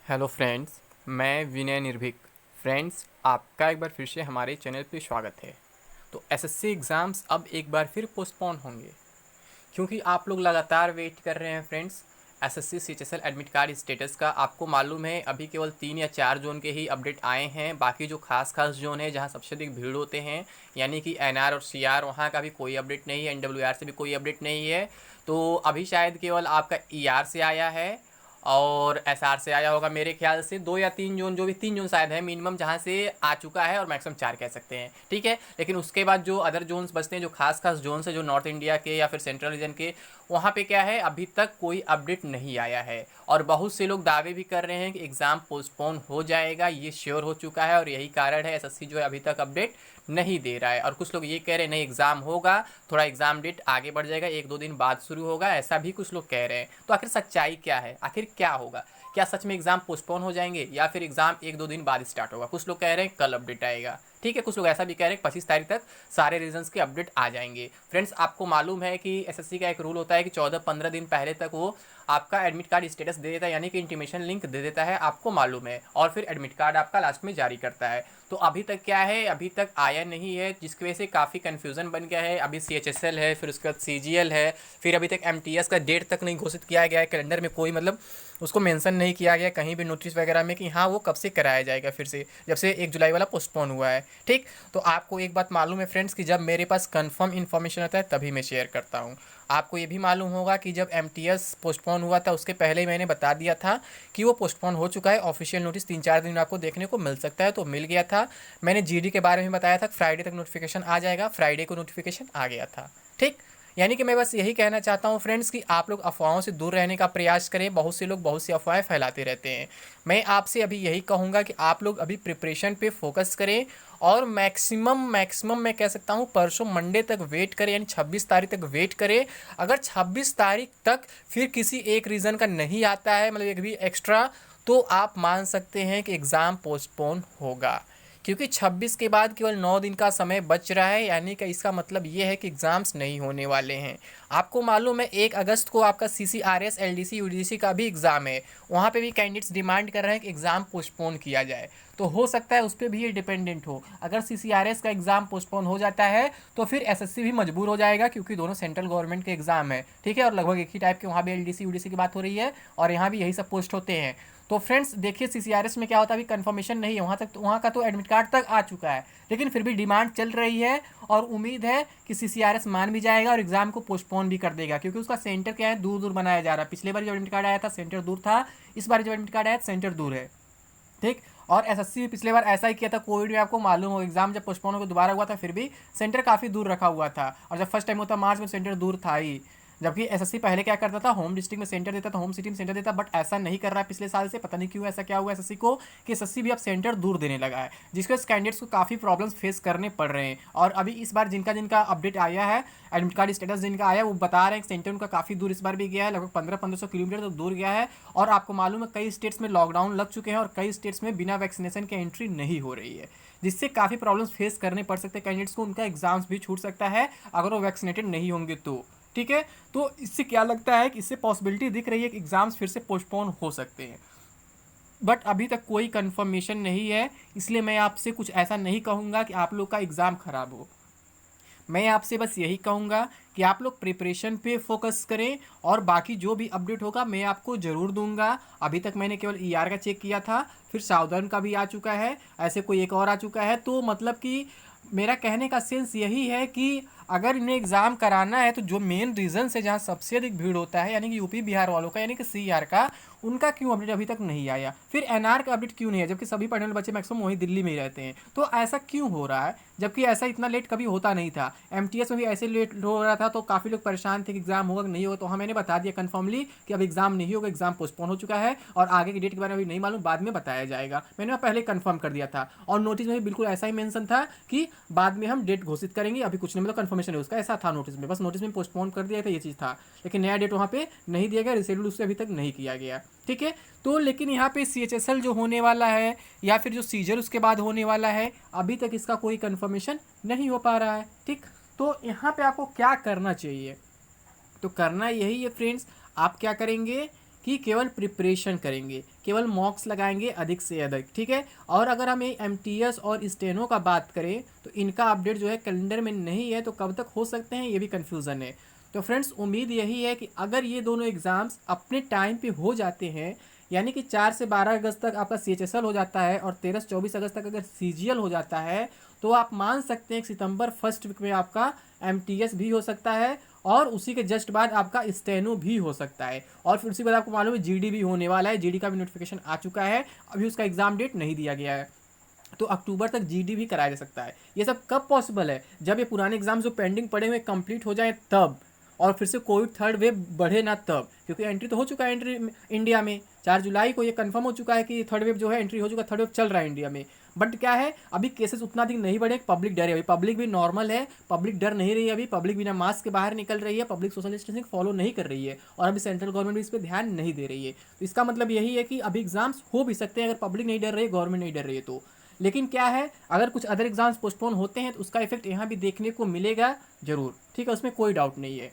Hello friends, मैं विनय निर्भीक। Friends, आपका एक बार फिर से हमारे चैनल पे स्वागत है। तो एसएससी एग्ज़ाम्स अब एक बार फिर पोस्टपोन होंगे क्योंकि आप लोग लगातार वेट कर रहे हैं friends. SSC CHSL admit card status का आपको मालूम है, अभी केवल 3 या 4 जोन के ही अपडेट आए हैं। बाकी जो खास खास जोन है जहाँ सबसे अधिक भीड़ होते हैं, यानी कि एनआर और सीआर, वहाँ का भी कोई अपडेट नहीं है। एनडब्ल्यूआर से भी कोई अपडेट नहीं है। तो अभी शायद केवल आपका ईआर से आया है और एसआर से आया होगा। मेरे ख्याल से 2 या 3 जोन, जो भी 3 जोन शायद है मिनिमम, जहाँ से आ चुका है, और मैक्सिमम 4 कह सकते हैं, ठीक है। लेकिन उसके बाद जो अदर जोन्स बचते हैं, जो खास खास जोन्स है, जो नॉर्थ इंडिया के या फिर सेंट्रल रीजन के, वहाँ पे क्या है, अभी तक कोई अपडेट नहीं आया है। और बहुत से लोग दावे भी कर रहे हैं कि एग्ज़ाम पोस्टपोन हो जाएगा, ये श्योर हो चुका है। और यही कारण है एसएससी जो है अभी तक अपडेट नहीं दे रहा है। और कुछ लोग ये कह रहे हैं नहीं, एग्ज़ाम होगा, थोड़ा एग्ज़ाम डेट आगे बढ़ जाएगा, 1-2 दिन बाद शुरू होगा, ऐसा भी कुछ लोग कह रहे हैं। तो आखिर सच्चाई क्या है, आखिर क्या होगा? क्या सच में एग्ज़ाम पोस्टपोन हो जाएंगे या फिर एग्ज़ाम 1-2 दिन बाद स्टार्ट होगा? कुछ लोग कह रहे हैं कल अपडेट आएगा, ठीक है। कुछ लोग ऐसा भी कह रहे हैं 25 तारीख तक सारे रीजन्स के अपडेट आ जाएंगे। फ्रेंड्स, आपको मालूम है कि एसएससी का एक रूल होता है कि 14-15 दिन पहले तक वो आपका एडमिट कार्ड स्टेटस दे देता है, यानी कि इंटीमेशन लिंक दे देता है, आपको मालूम है। और फिर एडमिट कार्ड आपका लास्ट में जारी करता है। तो अभी तक क्या है, अभी तक आया नहीं है, जिसकी वजह से काफ़ी कन्फ्यूज़न बन गया है। अभी सीएचएसएल है, फिर उसके बाद सीजीएल है, फिर अभी तक एमटीएस का डेट तक नहीं घोषित किया गया है। कैलेंडर में कोई मतलब उसको मेंशन नहीं किया गया कहीं भी नोटिस वगैरह में कि हाँ वो कब से कराया जाएगा, फिर से जब से 1 जुलाई वाला पोस्टपोन हुआ है, ठीक। तो आपको एक बात मालूम है फ्रेंड्स कि जब मेरे पास कंफर्म इन्फॉर्मेशन आता है तभी मैं शेयर करता हूँ। आपको ये भी मालूम होगा कि जब एमटीएस पोस्टपोन हुआ था उसके पहले ही मैंने बता दिया था कि वो पोस्टपोन हो चुका है। ऑफिशियल नोटिस 3-4 दिन आपको देखने को मिल सकता है, तो मिल गया था। मैंने जीडी के बारे में बताया था, फ्राइडे तक नोटिफिकेशन आ जाएगा, फ्राइडे को नोटिफिकेशन आ गया था, ठीक। यानी कि मैं बस यही कहना चाहता हूँ फ्रेंड्स कि आप लोग अफवाहों से दूर रहने का प्रयास करें। बहुत से लोग बहुत सी अफवाहें फैलाते रहते हैं। मैं आपसे अभी यही कहूँगा कि आप लोग अभी प्रिपरेशन पे फोकस करें और मैक्सिमम मैं कह सकता हूँ परसों मंडे तक वेट करें, यानी 26 तारीख तक वेट करें। अगर 26 तारीख तक फिर किसी एक रीज़न का नहीं आता है, मतलब एक भी एक्स्ट्रा, तो आप मान सकते हैं कि एग्ज़ाम पोस्टपोन होगा। क्योंकि 26 के बाद केवल 9 दिन का समय बच रहा है, यानी कि इसका मतलब ये है कि एग्ज़ाम्स नहीं होने वाले हैं। आपको मालूम है 1 अगस्त को आपका सीसीआरएस एलडीसी यूडीसी का भी एग्ज़ाम है। वहाँ पे भी कैंडिडेट्स डिमांड कर रहे हैं कि एग्ज़ाम पोस्टपोन किया जाए। तो हो सकता है उस पर भी ये डिपेंडेंट हो। अगर सीसीआरएस का एग्ज़ाम पोस्टपोन हो जाता है तो फिर एसएससी भी मजबूर हो जाएगा, क्योंकि दोनों सेंट्रल गवर्नमेंट के एग्ज़ाम है, ठीक है। और लगभग एक ही टाइप के वहाँ भी एलडीसी यूडीसी की बात हो रही है और यहाँ भी यही सब पोस्ट होते हैं। तो फ्रेंड्स देखिए, सीसीआरएस में क्या होता है, अभी कंफर्मेशन नहीं है वहाँ तक, तो वहाँ का तो एडमिट कार्ड तक आ चुका है, लेकिन फिर भी डिमांड चल रही है। और उम्मीद है कि सीसीआरएस मान भी जाएगा और एग्जाम को पोस्टपोन भी कर देगा, क्योंकि उसका सेंटर क्या है, दूर दूर बनाया जा रहा है। पिछले बार जो एडमिट कार्ड आया था सेंटर दूर था, इस बार जो एडमिट कार्ड आया सेंटर दूर है, ठीक। और एसएससी भी पिछले बार ऐसा ही किया था। कोविड में आपको मालूम हो, एग्जाम जब पोस्टपोन होकर दोबारा हुआ था फिर भी सेंटर काफ़ी दूर रखा हुआ था। और जब फर्स्ट टाइम होता मार्च में, सेंटर दूर था ही। जबकि एसएससी पहले क्या करता था, होम डिस्ट्रिक्ट में सेंटर देता था, होम सिटी में सेंटर देता, बट ऐसा नहीं कर रहा है पिछले साल से। पता नहीं क्यों ऐसा क्या हुआ एसएससी को कि एसएससी भी अब सेंटर दूर देने लगा है, जिसके वजह से कैंडिडेट्स को काफ़ी प्रॉब्लम्स फेस करने पड़ रहे हैं। और अभी इस बार जिनका जिनका अपडेट आया है, एडमिट कार्ड स्टेटस जिनका आया है, वो बता रहे हैं कि सेंटर उनका काफ़ी दूर इस बार भी गया है, लगभग 1500 किलोमीटर तो दूर गया है। और आपको मालूम है कई स्टेट्स में लॉकडाउन लग चुके हैं और कई स्टेट्स में बिना वैक्सीनेशन के एंट्री नहीं हो रही है, जिससे काफ़ी प्रॉब्लम्स फेस करने पड़ सकते हैं कैंडिडेट्स को। उनका एग्जाम्स भी छूट सकता है अगर वो वैक्सीनेटेड नहीं होंगे तो, ठीक है। तो इससे क्या लगता है कि इससे पॉसिबिलिटी दिख रही है कि एग्ज़ाम्स फिर से पोस्टपोन हो सकते हैं, बट अभी तक कोई कंफर्मेशन नहीं है। इसलिए मैं आपसे कुछ ऐसा नहीं कहूँगा कि आप लोग का एग्ज़ाम ख़राब हो। मैं आपसे बस यही कहूँगा कि आप लोग प्रिपरेशन पे फोकस करें और बाकी जो भी अपडेट होगा मैं आपको ज़रूर दूंगा। अभी तक मैंने केवल ईआर का चेक किया था, फिर साउदर्न का भी आ चुका है, ऐसे कोई एक और आ चुका है। तो मतलब कि मेरा कहने का सेंस यही है कि अगर इन्हें एग्ज़ाम कराना है तो जो मेन रीज़न है जहाँ सबसे अधिक भीड़ होता है, यानी कि यूपी बिहार वालों का, यानी कि सीआर का, उनका क्यों अपडेट अभी तक नहीं आया। फिर एनआर का अपडेट क्यों नहीं है, जबकि सभी पढ़ने वाले बच्चे मैक्सिमम वहीं दिल्ली में ही रहते हैं। तो ऐसा क्यों हो रहा है, जबकि ऐसा इतना लेट कभी होता नहीं था। एमटीएस में भी ऐसे लेट हो रहा था, तो काफ़ी लोग परेशान थे कि एग्जाम होगा कि नहीं होगा। तो हाँ, मैंने बता दिया कन्फर्मली कि अब एग्जाम नहीं होगा, एग्जाम पोस्टपोन हो चुका है और आगे की डेट के बारे में अभी नहीं मालूम, बाद में बताया जाएगा। मैंने पहले कन्फर्म कर दिया था और नोटिस में भी बिल्कुल ऐसा ही मेंशन था कि बाद में हम डेट घोषित करेंगे, अभी कुछ नहीं, मतलब कन्फर्मेशन है उसका, ऐसा था नोटिस में। बस नोटिस में पोस्टपोन कर दिया था, ये चीज़ था, लेकिन नया डेट वहाँ पे नहीं दिया गया, रिशेड्यूल उससे अभी तक नहीं किया गया, ठीक है। तो लेकिन यहाँ पे सीएचएसएल जो होने वाला है या फिर जो सीजर उसके बाद होने वाला है, अभी तक इसका कोई कंफर्मेशन नहीं हो पा रहा है, ठीक। तो यहाँ पे आपको क्या करना चाहिए, तो करना यही है फ्रेंड्स, आप क्या करेंगे कि केवल प्रिपरेशन करेंगे, केवल मॉक्स लगाएंगे अधिक से अधिक, ठीक है। और अगर हम एमटीएस और स्टेनो का बात करें तो इनका अपडेट जो है कैलेंडर में नहीं है, तो कब तक हो सकते हैं ये भी कन्फ्यूज़न है। तो फ्रेंड्स उम्मीद यही है कि अगर ये दोनों एग्ज़ाम्स अपने टाइम पे हो जाते हैं, यानी कि 4 से 12 अगस्त तक आपका सीएचएसएल हो जाता है और 13 से 24 अगस्त तक अगर सीजीएल हो जाता है, तो आप मान सकते हैं कि सितंबर फर्स्ट वीक में आपका एमटीएस भी हो सकता है और उसी के जस्ट बाद आपका स्टेनो भी हो सकता है। और फिर उसी के बाद आपको मालूम है जीडी भी होने वाला है, जीडी का भी नोटिफिकेशन आ चुका है, अभी उसका एग्ज़ाम डेट नहीं दिया गया है, तो अक्टूबर तक जीडी भी कराया जा सकता है। ये सब कब पॉसिबल है? जब ये पुराने एग्जाम जो पेंडिंग पड़े हुए कंप्लीट हो जाए तब, और फिर से कोविड थर्ड वेव बढ़े ना तब, क्योंकि एंट्री तो हो चुका है एंट्री इंडिया में 4 जुलाई को ये कंफर्म हो चुका है कि थर्ड वेव जो है एंट्री हो चुका है, थर्ड वेव चल रहा है इंडिया में। बट क्या है, अभी केसेस उतना अधिक नहीं बढ़े, पब्लिक डर है, अभी पब्लिक भी नॉर्मल है, पब्लिक डर नहीं रही है, अभी पब्लिक बिना मास्क के बाहर निकल रही है, पब्लिक सोशल डिस्टेंसिंग फॉलो नहीं कर रही है, और अभी सेंट्रल गवर्नमेंट भी इस पर ध्यान नहीं दे रही है। तो इसका मतलब यही है कि अभी एग्जाम्स हो भी सकते हैं अगर पब्लिक नहीं डर रही है, गवर्नमेंट नहीं डर रही है तो। लेकिन क्या है, अगर कुछ अदर एग्जाम्स पोस्टपोन होते हैं तो उसका इफेक्ट यहाँ भी देखने को मिलेगा जरूर, ठीक है, उसमें कोई डाउट नहीं है।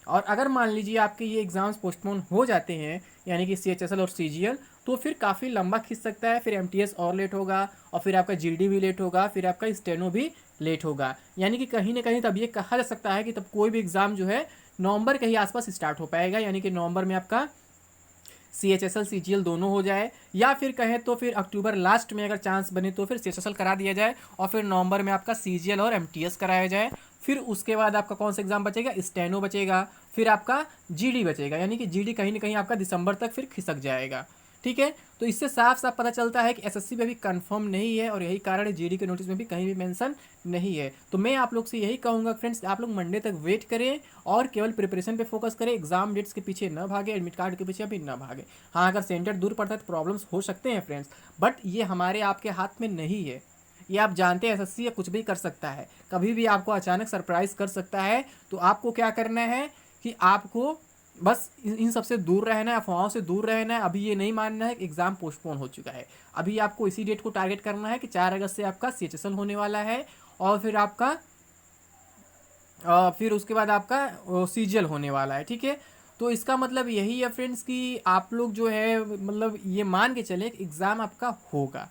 और अगर मान लीजिए आपके ये एग्ज़ाम्स पोस्टपोन हो जाते हैं, यानी कि सीएचएसएल और सीजीएल, तो फिर काफ़ी लंबा खिंच सकता है, फिर एमटीएस और लेट होगा, और फिर आपका जीडी भी लेट होगा, फिर आपका स्टेनो भी लेट होगा। यानी कि कहीं ना कहीं तब ये कहा जा सकता है कि तब कोई भी एग्ज़ाम जो है नवंबर के ही आसपास स्टार्ट हो पाएगा, यानी कि नवंबर में आपका सीएचएसएल सीजीएल दोनों हो जाए, या फिर कहें तो फिर अक्टूबर लास्ट में अगर चांस बने तो फिर सीएचएसएल करा दिया जाए और फिर नवंबर में आपका सीजीएल और एमटीएस कराया जाए। फिर उसके बाद आपका कौन सा एग्जाम बचेगा, स्टेनो बचेगा, फिर आपका जीडी बचेगा, यानी कि जीडी कहीं ना कहीं आपका दिसंबर तक फिर खिसक जाएगा, ठीक है। तो इससे साफ साफ पता चलता है कि एसएससी में भी कंफर्म नहीं है, और यही कारण है जीडी के नोटिस में भी कहीं भी मेंशन नहीं है। तो मैं आप लोग से यही कहूँगा फ्रेंड्स, आप लोग मंडे तक वेट करें और केवल प्रिपरेशन पे फोकस करें, एग्जाम डेट्स के पीछे न भागे, एडमिट कार्ड के पीछे अभी न भागे। हाँ, अगर सेंटर दूर पड़ता है तो प्रॉब्लम्स हो सकते हैं फ्रेंड्स, बट ये हमारे आपके हाथ में नहीं है। ये आप जानते हैं एसएससी या कुछ भी कर सकता है, कभी भी आपको अचानक सरप्राइज कर सकता है। तो आपको क्या करना है कि आपको बस इन सब से दूर रहना है, अफवाहों से दूर रहना है। अभी ये नहीं मानना है कि एग्ज़ाम पोस्टपोन हो चुका है, अभी आपको इसी डेट को टारगेट करना है कि 4 अगस्त से आपका सीएचएसएल होने वाला है, और फिर आपका फिर उसके बाद आपका सीजीएल होने वाला है, ठीक है। तो इसका मतलब यही है फ्रेंड्स कि आप लोग जो है मतलब ये मान के चले कि एग्ज़ाम आपका होगा।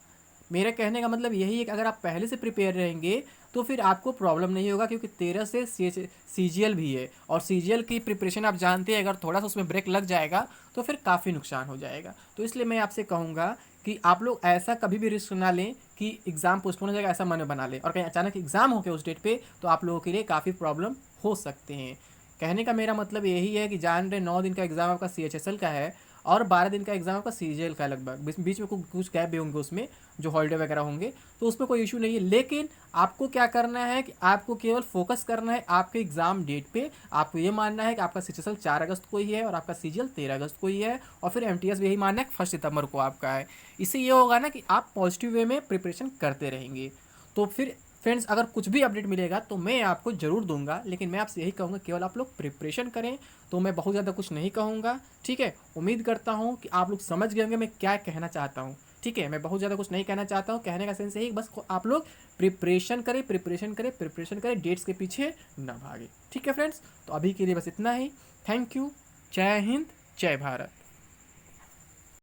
मेरे कहने का मतलब यही है कि अगर आप पहले से प्रिपेयर रहेंगे तो फिर आपको प्रॉब्लम नहीं होगा, क्योंकि 13 से सीजीएल भी है, और सीजीएल की प्रिपरेशन आप जानते हैं, अगर थोड़ा सा उसमें ब्रेक लग जाएगा तो फिर काफ़ी नुकसान हो जाएगा। तो इसलिए मैं आपसे कहूँगा कि आप लोग ऐसा कभी भी रिस्क ना लें कि एग्ज़ाम पोस्टपोन हो जाएगा, ऐसा मन में बना लें और कहीं अचानक एग्ज़ाम हो गया उस डेट पे, तो आप लोगों के लिए काफ़ी प्रॉब्लम हो सकते हैं। कहने का मेरा मतलब यही है कि जान रहे 9 दिन का एग्ज़ाम आपका सीएचएसएल का है और 12 दिन का एग्ज़ाम आपका सीजीएल का है, लगभग बीच में कुछ गैप भी होंगे उसमें, जो हॉलीडे वगैरह होंगे, तो उसमें कोई इशू नहीं है। लेकिन आपको क्या करना है कि आपको केवल फोकस करना है आपके एग्ज़ाम डेट पे। आपको ये मानना है कि आपका सीएचएसएल 4 अगस्त को ही है और आपका सीजीएल 13 अगस्त को ही है, और फिर एमटीएस भी यही मानना है कि 1 सितंबर को आपका है। इससे ये होगा ना कि आप पॉजिटिव वे में प्रिपरेशन करते रहेंगे। तो फिर फ्रेंड्स अगर कुछ भी अपडेट मिलेगा तो मैं आपको ज़रूर दूंगा, लेकिन मैं आपसे यही कहूँगा केवल आप लोग प्रिपरेशन करें। तो मैं बहुत ज़्यादा कुछ नहीं कहूँगा, ठीक है। उम्मीद करता हूँ कि आप लोग समझ गए होंगे मैं क्या कहना चाहता हूँ, ठीक है। मैं बहुत ज़्यादा कुछ नहीं कहना चाहता हूँ, कहने का सेंस यही, बस आप लोग प्रिपरेशन करें, प्रिपरेशन करें, प्रिपरेशन करें, डेट्स के पीछे ना भागे, ठीक है फ्रेंड्स। तो अभी के लिए बस इतना ही। Thank you. जय हिंद, जय भारत।